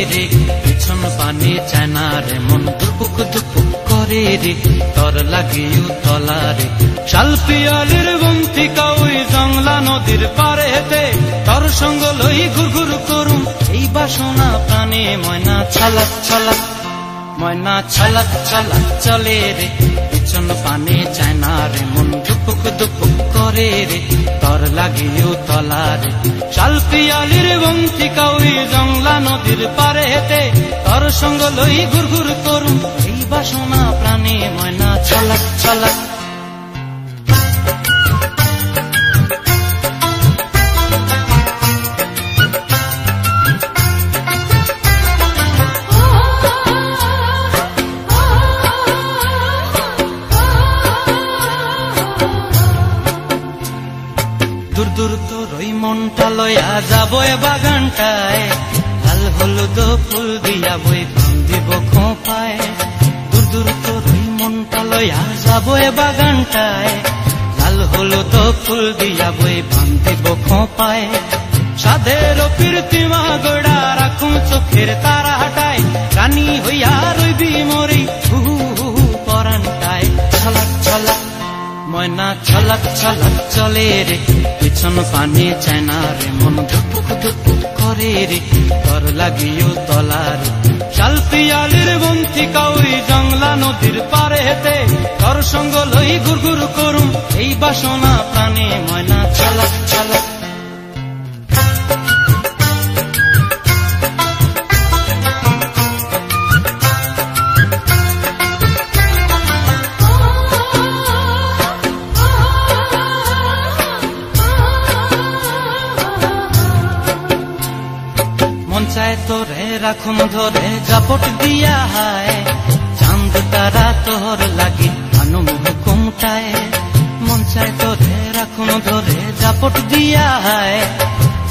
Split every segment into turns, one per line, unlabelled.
রে পিছন পানে চায় না রে মন দুপুক দুপুক করে রে তর লাগিও তলা রে শাল পিয়ালির বন্তিকা ওই জংলা নদীর পারে হেতে তর সঙ্গ লই ঘুর ঘুর করুম এই বাসনা প্রাণে ময়না ছলাক ছলাক ময়না ছলাক ছলাক চলে রে পিছন পানে চায় না রে মন দুপুক দুপুক করে রে তর লাগিও তলা রে শাল পিয়ালির বন্তিকা ওই জংলা নদীর পারে হেতে তর সঙ্গ লই ঘুর ঘুর করুম এই বাসনা প্রাণে ময়না ছলাক ছলাক দূর দূর তোর ওই মনটা লয়া যাবো এ বাগানটায় লাল হলুদ ফুল দিয়া বই বান দিব খোঁপায় দূর দূর তোর ওই মনটা লয়া যাবো এ বাগানটায় লাল হলুদ ফুল দিয়া বই বান দিব খোঁপায় সাধের কীর্তিমা গোড়া রাখুম চোখের তারা হাটায় রানী হইয়া রইবি মরি হু হু পরানটায় ছলাক ছলাক ময়না ছলাক ছলাক চলে রে পিছন পানে চায় না রে মন দুপুক দুপুক করে রে তর লাগিও তলা রে শাল পিয়ালির বন্তিকা ওই জংলা নদীর পারে হেতে তর সঙ্গ লই ঘুর ঘুর করুম এই বাসনা প্রাণে ময়না ছলাক ছলাক মন চায় তোরে রাখুন ধরে জাপট দিয়া হায় চাঁদ তারা তোর লাগি আনুম হুকুমটায় মন চায় তোরে রাখুন ধরে জাপট দিয়া হায়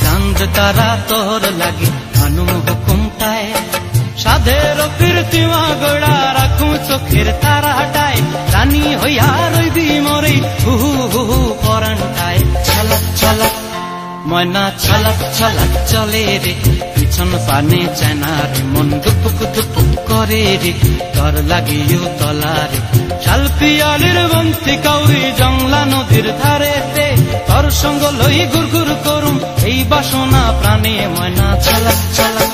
চাঁদ তারা তোর লাগি আনুম হুকুমটায় সাধের কীর্তিমা গোড়া রাখুম চোখের তারা হাটায় রানী হইয়া রইবি মরি হু হু হু পরানটায় ছলাক ছলাক ময়না ছলাক ছলাক চলে রে পিছন পানে চায় না রে মন দুপুক দুপুক করে রে তর লাগিও তলা রে শাল পিয়ালির বন্তিকা ওই জংলা নদীর ধারেতে তর সঙ্গ লই ঘুর ঘুর করুম এই বাসনা প্রাণে ময়না ছলাক ছলাক